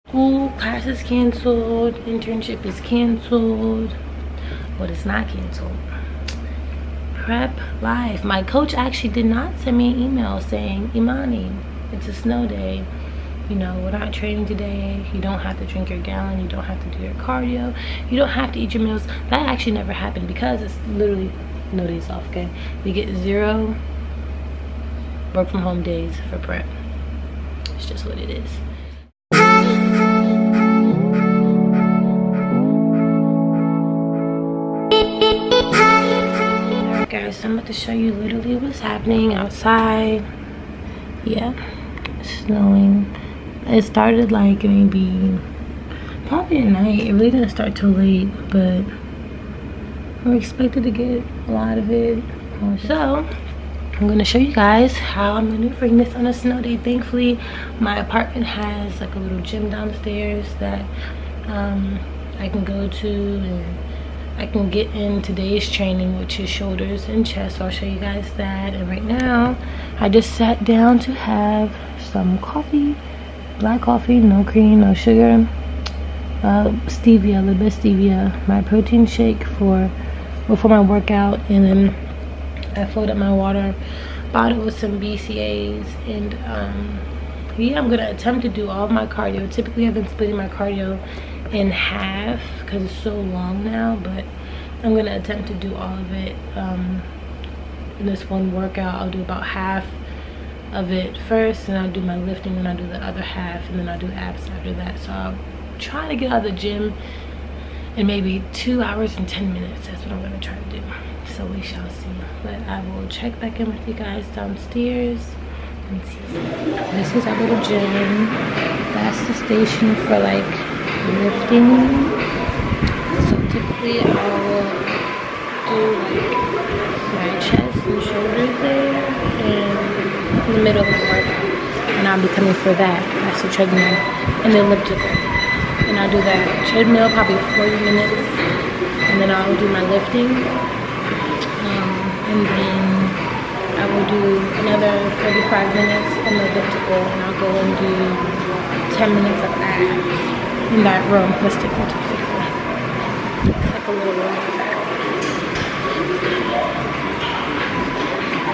School, class is canceled, internship is canceled. What is not canceled? Prep life. My coach actually did not send me an email saying, Imani, it's a snow day. You know, we're not training today. You don't have to drink your gallon. You don't have to do your cardio. You don't have to eat your meals. That actually never happened because it's literally no days off, okay? We get 0 work from home days for prep. It's just what it is. Guys, I'm about to show you literally what's happening outside. Yeah, it's snowing. It started like maybe probably at night. It really didn't start till late, but we're expected to get a lot of it. So I'm gonna show you guys how I'm maneuvering this on a snow day. Thankfully, my apartment has like a little gym downstairs that I can go to, and I can get in today's training, which is shoulders and chest. So I'll show you guys that. And right now, I just sat down to have some coffee, black coffee, no cream, no sugar, stevia, a little bit of stevia, my protein shake before my workout, and then I filled up my water bottle with some BCAAs. And yeah, I'm gonna attempt to do all of my cardio. Typically I've been splitting my cardio in half because it's so long now, but I'm gonna attempt to do all of it in this one workout. I'll do about half of it first, and I'll do my lifting, and I'll do the other half, and then I'll do abs after that. So I'll try to get out of the gym in maybe 2 hours and 10 minutes. That's what I'm gonna try to do, so we shall see. But I will check back in with you guys downstairs and see. This is our little gym. That's the station for like lifting. So typically I will do like my chest and shoulders there, and in the middle of the workout, and I'll be coming for that. That's the treadmill and the elliptical, and I'll do that treadmill probably 40 minutes, and then I'll do my lifting, and then I will do another 45 minutes on the elliptical, and I'll go and do 10 minutes of abs in that room. Let's take a look. It's like a little room in the back.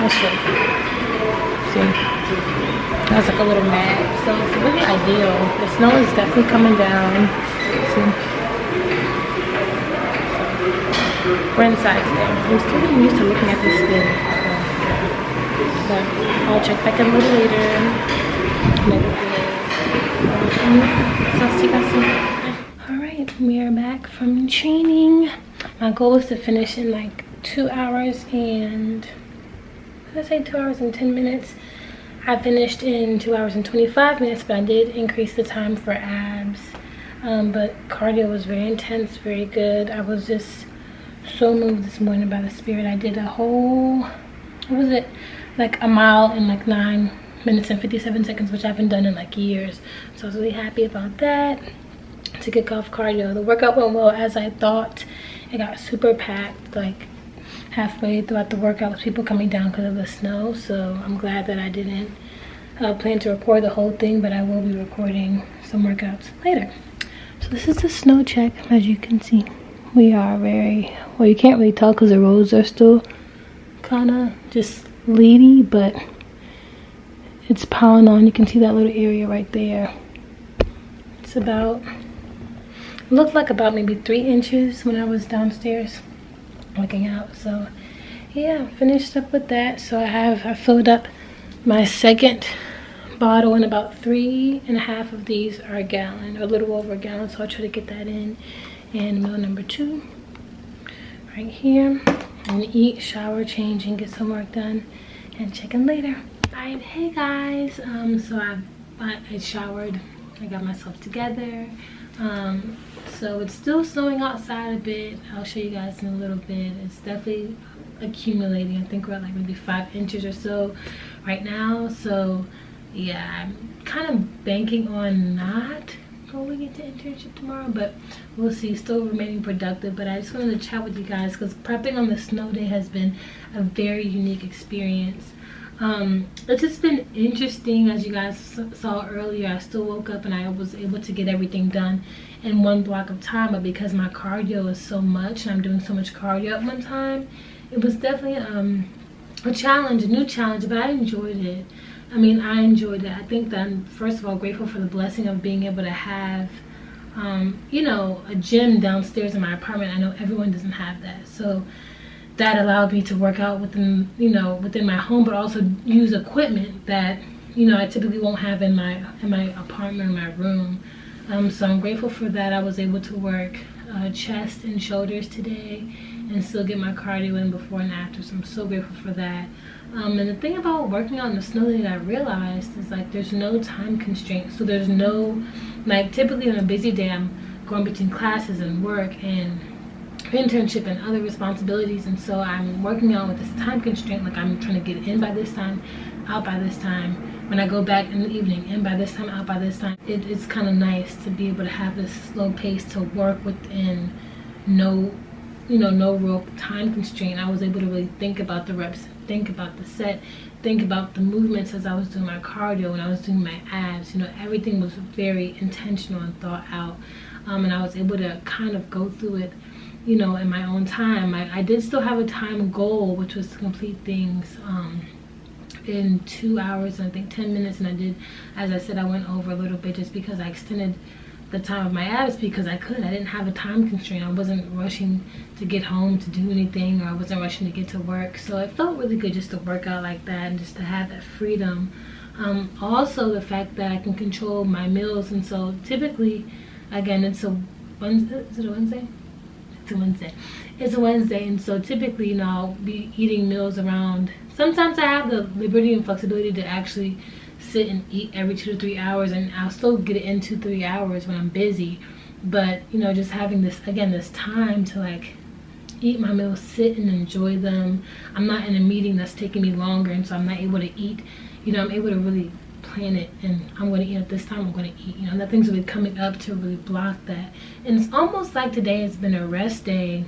Let's see. That's like a little mat. So it's really ideal. The snow is definitely coming down. See? So we're inside today. I'm still getting used to looking at this thing. But I'll check back in a little later. So see you guys soon. Alright, we are back from training. My goal is to finish in like 2 hours and, let's say 2 hours and 10 minutes. I finished in 2 hours and 25 minutes, but I did increase the time for abs. But cardio was very intense, very good. I was just so moved this morning by the Spirit. I did a whole, what was it, like a mile in like 9 minutes and 57 seconds, which I haven't done in like years. So I was really happy about that. To kick off cardio, the workout went well as I thought. It got super packed like halfway throughout the workout with people coming down because of the snow. So I'm glad that I didn't plan to record the whole thing, but I will be recording some workouts later. So this is the snow check. As you can see, we are very, well, you can't really tell because the roads are still kind of just leady, but it's piling on. You can see that little area right there. It's about, it looked like about maybe 3 inches when I was downstairs looking out. So yeah, finished up with that. So I filled up my second bottle, and about 3.5 of these are a gallon, or a little over a gallon. So I'll try to get that in. And meal number 2 right here, and eat, shower, change, and get some work done, and check in later. Alright, hey guys, so I showered, I got myself together. So it's still snowing outside a bit. I'll show you guys in a little bit. It's definitely accumulating. I think we're at like maybe 5 inches or so right now. So yeah, I'm kind of banking on not going into internship tomorrow, but we'll see. Still remaining productive. But I just wanted to chat with you guys because prepping on the snow day has been a very unique experience. It's just been interesting. As you guys saw earlier, I still woke up and I was able to get everything done in one block of time, but because my cardio is so much and I'm doing so much cardio at one time, it was definitely a challenge, a new challenge, but I enjoyed it. I mean, I enjoyed it. I think that I'm, first of all, grateful for the blessing of being able to have you know, a gym downstairs in my apartment. I know everyone doesn't have that, so that allowed me to work out within, you know, within my home, but also use equipment that, you know, I typically won't have in my apartment or my room. So I'm grateful for that. I was able to work chest and shoulders today and still get my cardio in before and after, so I'm so grateful for that. And the thing about working out in the snow that I realized is, like, there's no time constraint. So there's no, like, typically on a busy day I'm going between classes and work and internship and other responsibilities, and so I'm working out with this time constraint. Like, I'm trying to get in by this time, out by this time. When I go back in the evening, in by this time, out by this time. It's kind of nice to be able to have this slow pace to work within no, you know, no real time constraint. I was able to really think about the reps, think about the set, think about the movements as I was doing my cardio and I was doing my abs. You know, everything was very intentional and thought out, and I was able to kind of go through it, you know, in my own time. I did still have a time goal, which was to complete things in 2 hours and I think 10 minutes, and I did, as I said, I went over a little bit just because I extended the time of my abs because I could. I didn't have a time constraint. I wasn't rushing to get home to do anything, or I wasn't rushing to get to work, so it felt really good just to work out like that and just to have that freedom. Also the fact that I can control my meals, and so typically, again, it's a Wednesday. Is it a Wednesday? It's a Wednesday. It's a Wednesday, and so typically, you know, I'll be eating meals around, sometimes I have the liberty and flexibility to actually sit and eat every 2 to 3 hours, and I'll still get it in 2 to 3 hours when I'm busy. But, you know, just having this, again, this time to, like, eat my meals, sit and enjoy them. I'm not in a meeting that's taking me longer, and so I'm not able to eat, you know, I'm able to really plan it, and I'm going to eat at this time, I'm going to eat, you know, nothing's really coming up to really block that. And it's almost like today has been a rest day,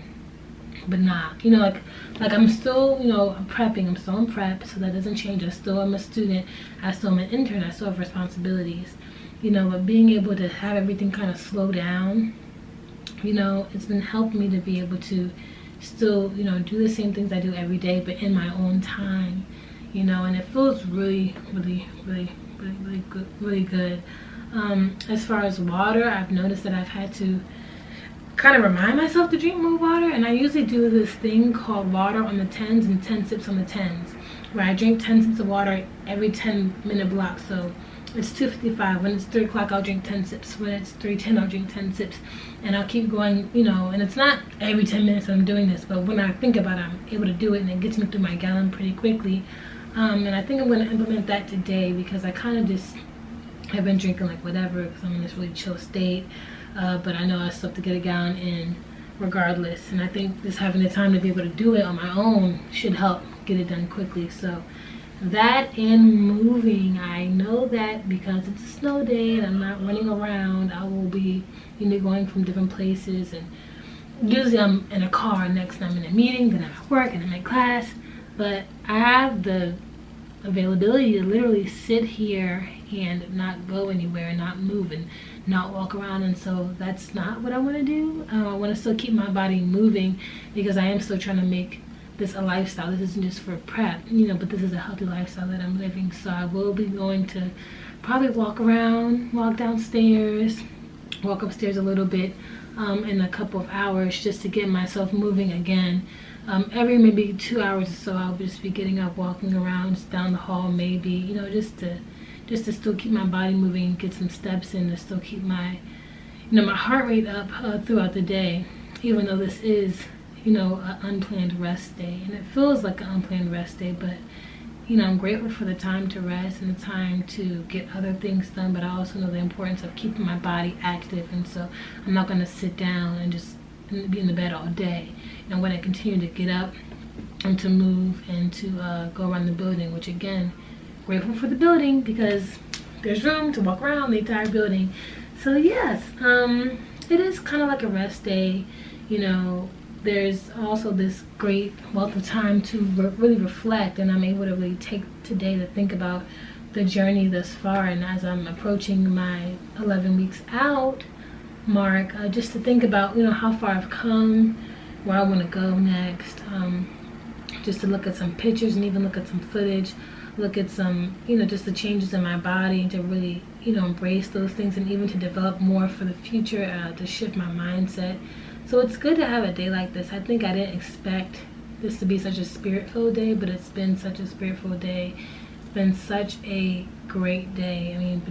but not, you know, like I'm still, you know, prepping, I'm still in prep, so that doesn't change. I still am a student, I still am an intern, I still have responsibilities, you know, but being able to have everything kind of slow down, you know, it's been helping me to be able to still, you know, do the same things I do every day, but in my own time, you know, and it feels really, really, really, really, really good, really good. As far as water, I've noticed that I've had to kind of remind myself to drink more water, and I usually do this thing called water on the 10s and 10 sips on the 10s, where I drink 10 sips of water every 10-minute block. So it's 2:55. When it's 3 o'clock, I'll drink 10 sips. When it's 3:10, I'll drink 10 sips, and I'll keep going, you know. And it's not every 10 minutes I'm doing this, but when I think about it, I'm able to do it, and it gets me through my gallon pretty quickly. And I think I'm going to implement that today, because I kind of just have been drinking like whatever because I'm in this really chill state. But I know I still have to get a gallon in regardless, and I think just having the time to be able to do it on my own should help get it done quickly. So that and moving, I know that because it's a snow day and I'm not running around, I will be, you know, going from different places, and usually I'm in a car, next I'm in a meeting, then I'm at work, and I'm in class. But I have the availability to literally sit here and not go anywhere and not move and not walk around, and so that's not what I want to do. I want to still keep my body moving because I am still trying to make this a lifestyle. This isn't just for prep, you know, but this is a healthy lifestyle that I'm living. So I will be going to probably walk around, walk downstairs, walk upstairs a little bit in a couple of hours, just to get myself moving again. Every maybe 2 hours or so, I'll just be getting up, walking around, just down the hall maybe, you know, just to still keep my body moving and get some steps in, to still keep my, you know, my heart rate up throughout the day, even though this is, you know, an unplanned rest day. And it feels like an unplanned rest day, but, you know, I'm grateful for the time to rest and the time to get other things done, but I also know the importance of keeping my body active, and so I'm not going to sit down and just be in the bed all day. And when I continue to get up and to move and to go around the building, which again, grateful for the building because there's room to walk around the entire building. So yes, it is kind of like a rest day, you know. there's also this great wealth of time to really reflect, and I'm able to really take today to think about the journey thus far. And as I'm approaching my 11 weeks out mark, just to think about, you know, how far I've come, where I want to go next, just to look at some pictures and even look at some footage, look at some, you know, just the changes in my body, and to really, you know, embrace those things, and even to develop more for the future, to shift my mindset. So it's good to have a day like this. I think I didn't expect this to be such a spirit-filled day, but it's been such a spirit-filled day. It's been such a great day. I mean,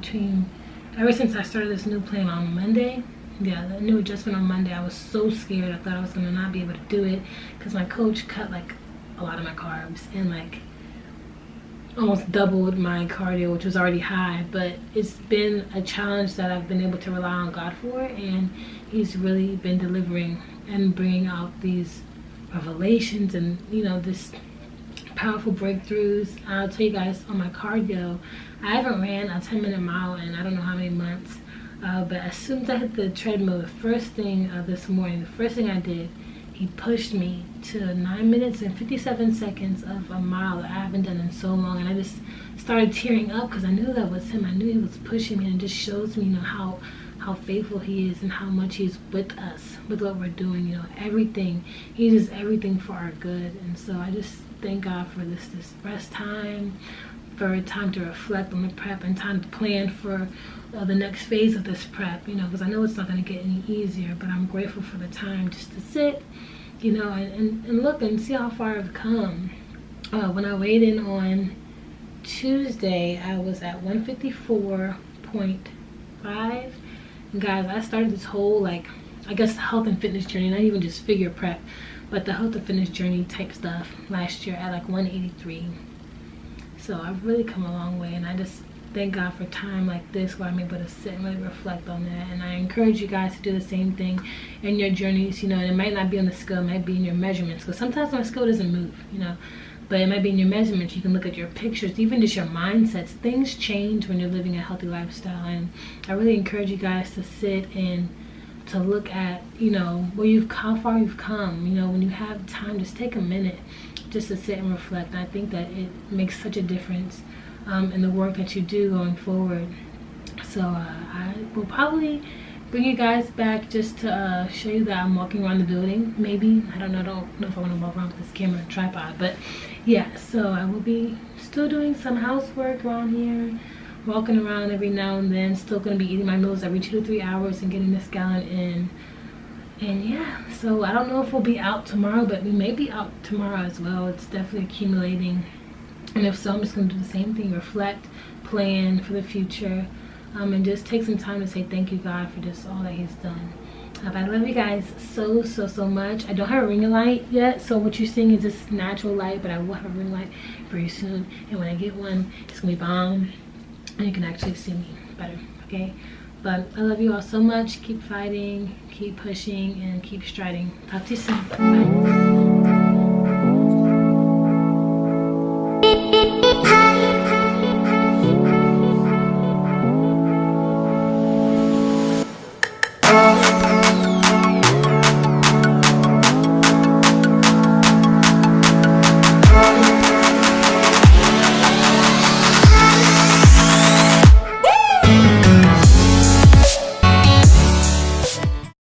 ever since I started this new plan on Monday, yeah, the new adjustment on Monday, I was so scared. I thought I was gonna not be able to do it, because my coach cut like a lot of my carbs and like almost doubled my cardio, which was already high. But it's been a challenge that I've been able to rely on God for, and he's really been delivering and bringing out these revelations and, you know, this powerful breakthroughs. I'll tell you guys, on my cardio, I haven't ran a 10-minute mile in I don't know how many months, but as soon as I hit the treadmill, the first thing this morning, the first thing I did, he pushed me to 9 minutes and 57 seconds of a mile that I haven't done in so long. And I just started tearing up, because I knew that was him. I knew he was pushing me, and it just shows me, you know, how faithful he is, and how much he's with us, with what we're doing, you know, everything. He does everything for our good. And so I just thank God for this rest time, for time to reflect on the prep, and time to plan for the next phase of this prep, you know, because I know it's not going to get any easier, but I'm grateful for the time just to sit, you know, and look and see how far I've come. When I weighed in on Tuesday, I was at 154.5. And guys, I started this whole, like, I guess, health and fitness journey, not even just figure prep, but the health and fitness journey type stuff last year at like 183. So I've really come a long way, and I just thank God for time like this where I'm able to sit and really reflect on that. And I encourage you guys to do the same thing in your journeys, you know. And it might not be on the scale, it might be in your measurements, because sometimes my scale doesn't move, you know, but it might be in your measurements. You can look at your pictures, even just your mindsets. Things change when you're living a healthy lifestyle, and I really encourage you guys to sit and to look at, you know, how far you've come. You know, when you have time, just take a minute just to sit and reflect. And I think that it makes such a difference in the work that you do going forward. So I will probably bring you guys back just to show you that I'm walking around the building. Maybe, I don't know if I want to walk around with this camera and tripod, but yeah. So I will be still doing some housework around here, walking around every now and then, still going to be eating my meals every 2 to 3 hours and getting this gallon in. And yeah, so I don't know if we'll be out tomorrow, but we may be out tomorrow as well. It's definitely accumulating. And if so, I'm just going to do the same thing, reflect, plan for the future, and just take some time to say thank you, God, for just all that he's done. But I love you guys so much. I don't have a ring light yet, so what you're seeing is just natural light, but I will have a ring light very soon. And when I get one, it's going to be bomb, and you can actually see me better, okay? But I love you all so much. Keep fighting, keep pushing, and keep striding. Talk to you soon. Bye.